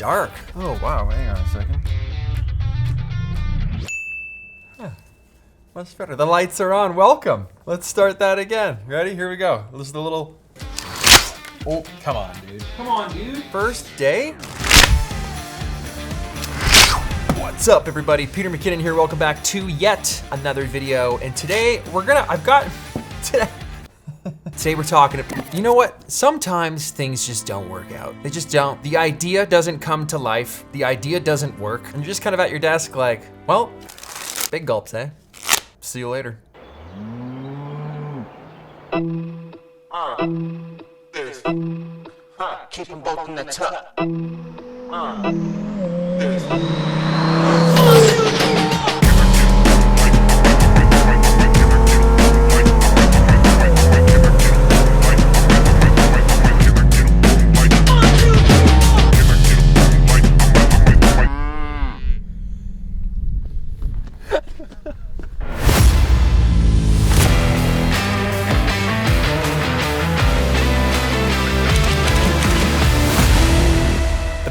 dark. Oh wow, hang on a second. Huh. Much better. The lights are on. Welcome. Let's start that again. Ready? Here we go. This is the little... Oh, come on, dude. Come on, dude. First day? What's up, everybody? Peter McKinnon here. Welcome back to yet another video. And today Today we're talking, you know what? Sometimes things just don't work out. They just don't. The idea doesn't come to life. The idea doesn't work. And you're just kind of at your desk like, well, big gulps, eh? See you later. Keep them both in the tuck.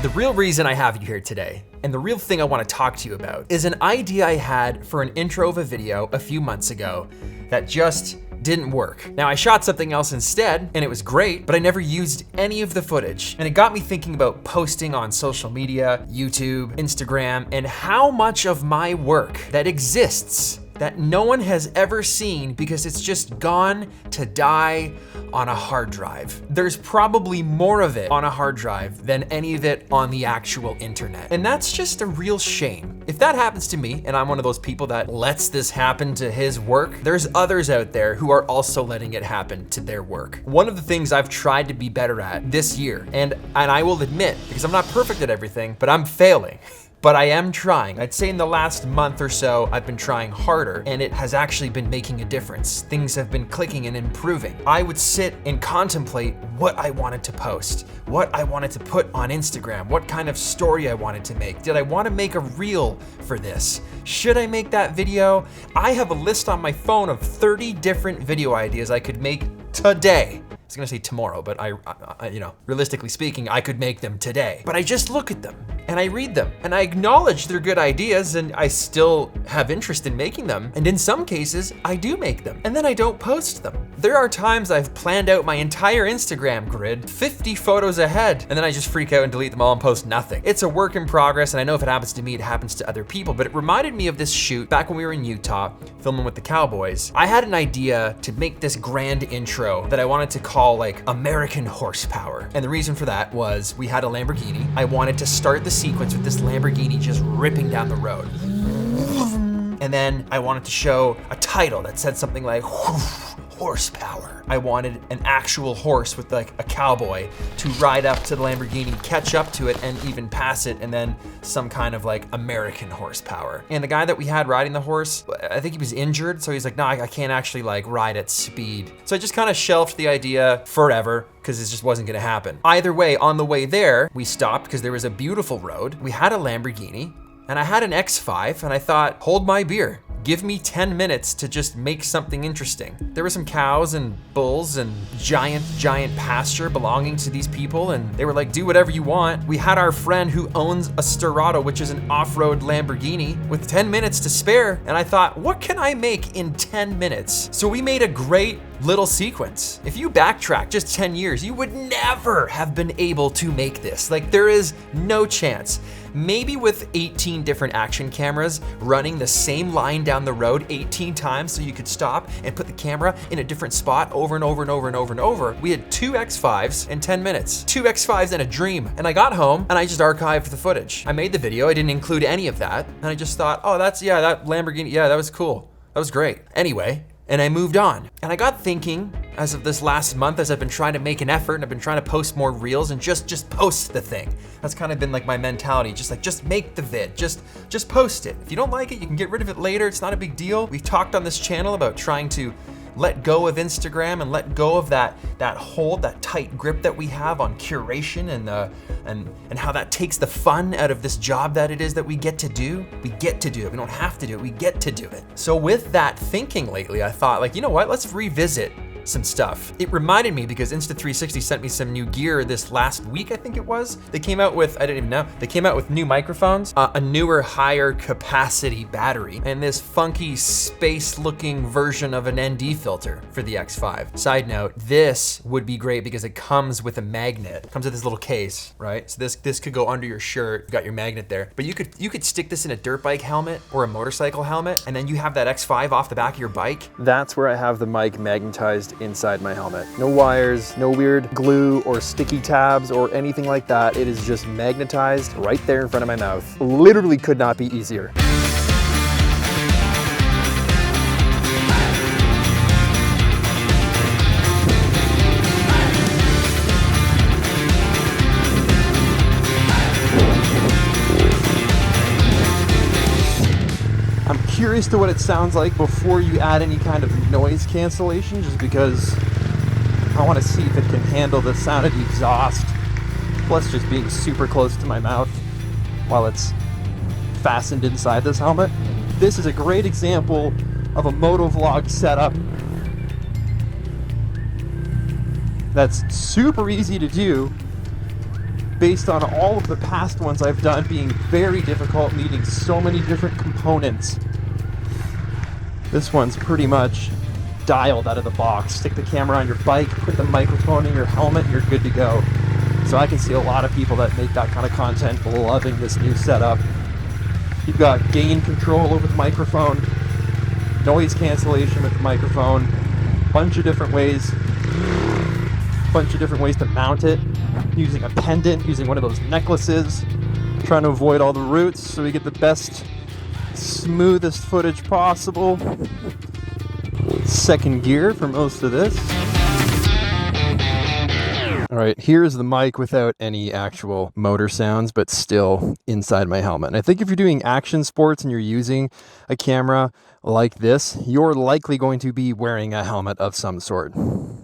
The real reason I have you here today, and the real thing I want to talk to you about, is an idea I had for an intro of a video a few months ago that just didn't work. Now, I shot something else instead, and it was great, but I never used any of the footage. And it got me thinking about posting on social media, YouTube, Instagram, and how much of my work that exists that no one has ever seen because it's just gone to die on a hard drive. There's probably more of it on a hard drive than any of it on the actual internet. And that's just a real shame. If that happens to me, and I'm one of those people that lets this happen to his work, there's others out there who are also letting it happen to their work. One of the things I've tried to be better at this year, and I will admit, because I'm not perfect at everything, but I'm failing. But I am trying. I'd say in the last month or so, I've been trying harder, and it has actually been making a difference. Things have been clicking and improving. I would sit and contemplate what I wanted to post, what I wanted to put on Instagram, what kind of story I wanted to make. Did I want to make a reel for this? Should I make that video? I have a list on my phone of 30 different video ideas I could make today. I was gonna say tomorrow, but I realistically speaking, I could make them today. But I just look at them and I read them and I acknowledge they're good ideas and I still have interest in making them. And in some cases, I do make them and then I don't post them. There are times I've planned out my entire Instagram grid, 50 photos ahead, and then I just freak out and delete them all and post nothing. It's a work in progress, and I know if it happens to me, it happens to other people, but it reminded me of this shoot back when we were in Utah, filming with the Cowboys. I had an idea to make this grand intro that I wanted to call like American Horsepower. And the reason for that was we had a Lamborghini. I wanted to start the sequence with this Lamborghini just ripping down the road. And then I wanted to show a title that said something like horsepower. I wanted an actual horse with like a cowboy to ride up to the Lamborghini, catch up to it and even pass it, and then some kind of like American horsepower. And the guy that we had riding the horse, I think he was injured, so he's like, no, I can't actually like ride at speed. So I just kind of shelved the idea forever because it just wasn't gonna happen. Either way, on the way there, we stopped because there was a beautiful road. We had a Lamborghini and I had an X5 and I thought, hold my beer. Give me 10 minutes to just make something interesting. There were some cows and bulls and giant pasture belonging to these people, and they were like, do whatever you want. We had our friend who owns a Sterrato, which is an off-road Lamborghini, with 10 minutes to spare, and I thought, what can I make in 10 minutes? So we made a great little sequence. If you backtrack just 10 years, you would never have been able to make this. Like, there is no chance. Maybe with 18 different action cameras running the same line down the road 18 times so you could stop and put the camera in a different spot over and over and over and over and over. We had 2 X5s in 10 minutes. 2 X5s and a dream. And I got home and I just archived the footage. I made the video, I didn't include any of that. And I just thought, oh, that Lamborghini, yeah, that was cool. That was great. Anyway, and I moved on. And I got thinking, as of this last month, as I've been trying to make an effort and I've been trying to post more reels and just post the thing. That's kind of been like my mentality, just make the vid, just post it. If you don't like it, you can get rid of it later, it's not a big deal. We've talked on this channel about trying to let go of Instagram and let go of that hold, that tight grip that we have on curation and how that takes the fun out of this job that it is that we get to do. We get to do it. We don't have to do it. We get to do it. So with that thinking lately, I thought, like, you know what? Let's revisit some stuff. It reminded me because Insta360 sent me some new gear this last week, I think it was. They came out with, I didn't even know, they came out with new microphones, a newer, higher capacity battery, and this funky space-looking version of an ND filter for the X5. Side note, this would be great because it comes with a magnet. It comes with this little case, right? So this could go under your shirt. You've got your magnet there, but you could stick this in a dirt bike helmet or a motorcycle helmet, and then you have that X5 off the back of your bike. That's where I have the mic magnetized inside my helmet. No wires, no weird glue or sticky tabs or anything like that. It is just magnetized right there in front of my mouth. Literally could not be easier. I'm curious to what it sounds like before you add any kind of noise cancellation, just because I want to see if it can handle the sound of the exhaust, plus just being super close to my mouth while it's fastened inside this helmet. This is a great example of a motovlog setup that's super easy to do based on all of the past ones I've done being very difficult, needing so many different components. This one's pretty much dialed out of the box. Stick the camera on your bike, put the microphone in your helmet, and you're good to go. So I can see a lot of people that make that kind of content loving this new setup. You've got gain control over the microphone, noise cancellation with the microphone, bunch of different ways to mount it, using a pendant, using one of those necklaces, trying to avoid all the roots so we get the best, smoothest footage possible. Second gear for most of this. All right, here's the mic without any actual motor sounds, but still inside my helmet. And I think if you're doing action sports and you're using a camera like this, you're likely going to be wearing a helmet of some sort,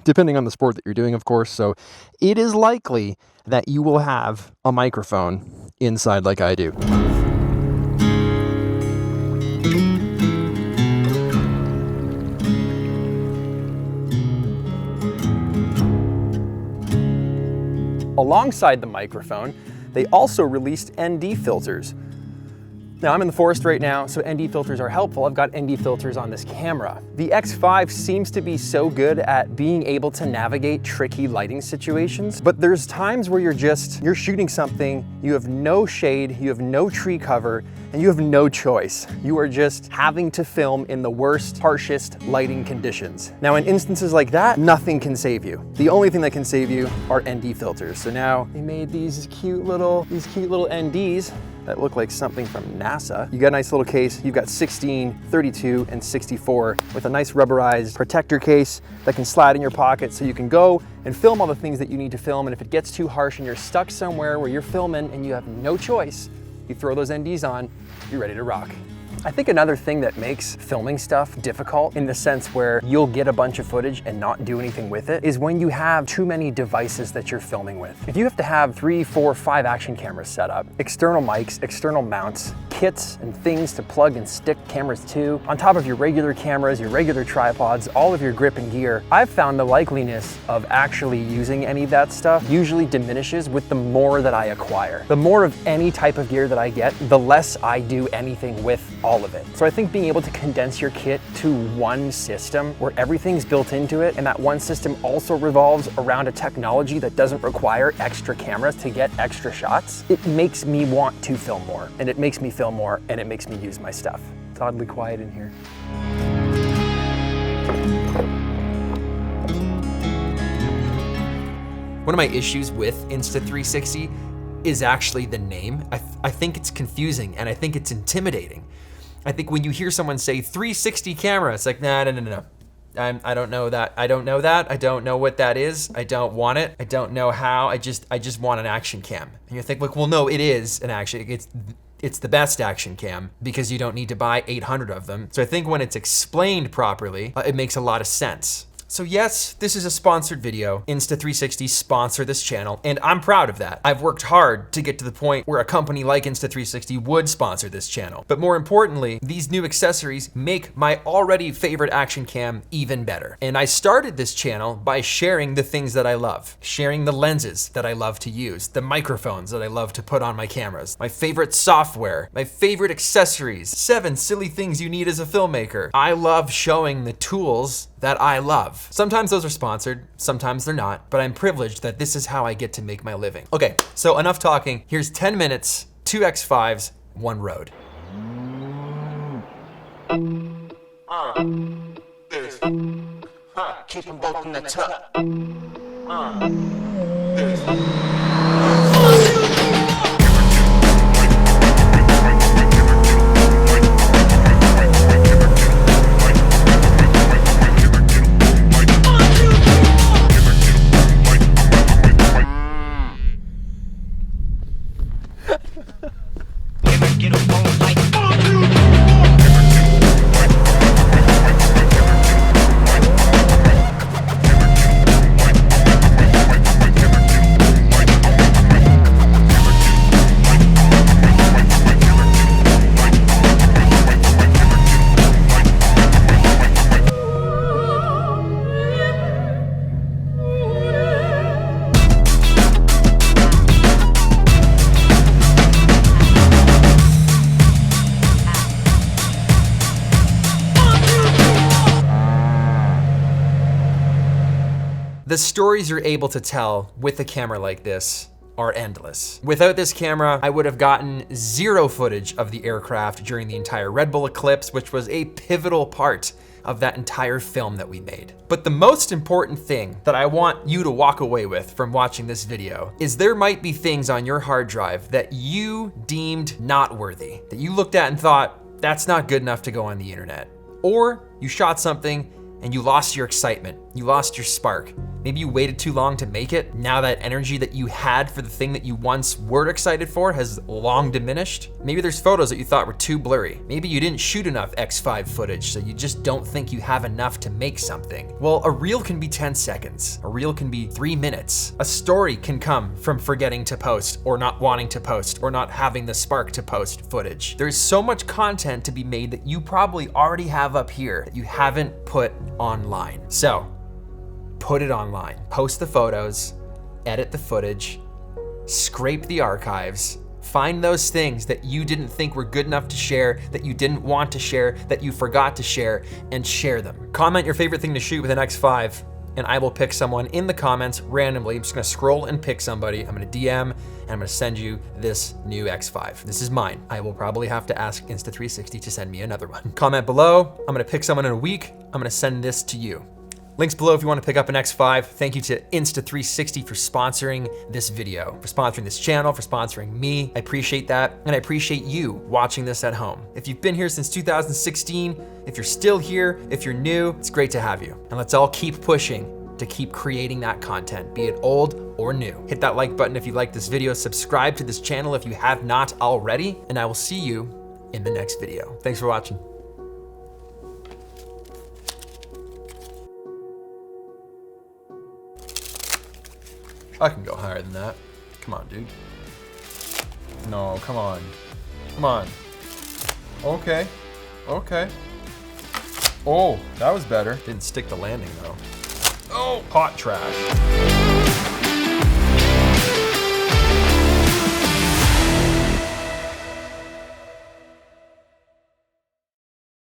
depending on the sport that you're doing, of course. So it is likely that you will have a microphone inside like I do. Alongside the microphone, they also released ND filters. Now I'm in the forest right now, so ND filters are helpful. I've got ND filters on this camera. The X5 seems to be so good at being able to navigate tricky lighting situations, but there's times where you're shooting something, you have no shade, you have no tree cover, and you have no choice. You are just having to film in the worst, harshest lighting conditions. Now in instances like that, nothing can save you. The only thing that can save you are ND filters. So now they made these cute little NDs that look like something from NASA. You got a nice little case. You've got 16, 32, and 64 with a nice rubberized protector case that can slide in your pocket so you can go and film all the things that you need to film. And if it gets too harsh and you're stuck somewhere where you're filming and you have no choice, you throw those NDs on, you're ready to rock. I think another thing that makes filming stuff difficult, in the sense where you'll get a bunch of footage and not do anything with it, is when you have too many devices that you're filming with. If you have to have 3, 4, 5 action cameras set up, external mics, external mounts, kits and things to plug and stick cameras to, on top of your regular cameras, your regular tripods, all of your grip and gear, I've found the likeliness of actually using any of that stuff usually diminishes with the more that I acquire. The more of any type of gear that I get, the less I do anything with all of it. So I think being able to condense your kit to one system where everything's built into it, and that one system also revolves around a technology that doesn't require extra cameras to get extra shots, it makes me want to film more, and it makes me film more, and it makes me use my stuff. It's oddly quiet in here. One of my issues with Insta360 is actually the name. I think it's confusing and I think it's intimidating. I think when you hear someone say 360 camera, it's like, no. I don't know that. I don't know that. I don't know what that is. I don't want it. I don't know how. I just want an action cam. And you think like, well, no, it is an action. It's the best action cam because you don't need to buy 800 of them. So I think when it's explained properly, it makes a lot of sense. So yes, this is a sponsored video. Insta360 sponsor this channel, and I'm proud of that. I've worked hard to get to the point where a company like Insta360 would sponsor this channel. But more importantly, these new accessories make my already favorite action cam even better. And I started this channel by sharing the things that I love, sharing the lenses that I love to use, the microphones that I love to put on my cameras, my favorite software, my favorite accessories, 7 silly things you need as a filmmaker. I love showing the tools that I love. Sometimes those are sponsored, sometimes they're not, but I'm privileged that this is how I get to make my living. Okay, so enough talking. Here's 10 minutes, 2 X5s, 1 road. Keep them both in the tuck. The stories you're able to tell with a camera like this are endless. Without this camera, I would have gotten 0 footage of the aircraft during the entire Red Bull eclipse, which was a pivotal part of that entire film that we made. But the most important thing that I want you to walk away with from watching this video is there might be things on your hard drive that you deemed not worthy, that you looked at and thought, that's not good enough to go on the internet. Or you shot something and you lost your excitement, you lost your spark. Maybe you waited too long to make it. Now that energy that you had for the thing that you once were excited for has long diminished. Maybe there's photos that you thought were too blurry. Maybe you didn't shoot enough X5 footage, so you just don't think you have enough to make something. Well, a reel can be 10 seconds. A reel can be 3 minutes. A story can come from forgetting to post, or not wanting to post, or not having the spark to post footage. There's so much content to be made that you probably already have up here that you haven't put online. So, put it online. Post the photos, edit the footage, scrape the archives, find those things that you didn't think were good enough to share, that you didn't want to share, that you forgot to share, and share them. Comment your favorite thing to shoot with an X5, and I will pick someone in the comments randomly. I'm just gonna scroll and pick somebody. I'm gonna DM, and I'm gonna send you this new X5. This is mine. I will probably have to ask Insta360 to send me another one. Comment below. I'm gonna pick someone in a week. I'm gonna send this to you. Links below if you want to pick up an X5. Thank you to Insta360 for sponsoring this video, for sponsoring this channel, for sponsoring me. I appreciate that, and I appreciate you watching this at home. If you've been here since 2016, if you're still here, if you're new, it's great to have you. And let's all keep pushing to keep creating that content, be it old or new. Hit that like button if you like this video, subscribe to this channel if you have not already, and I will see you in the next video. Thanks for watching. I can go higher than that. Come on, dude. No, come on. Come on. Okay. Okay. Oh, that was better. Didn't stick the landing though. Oh, hot trash.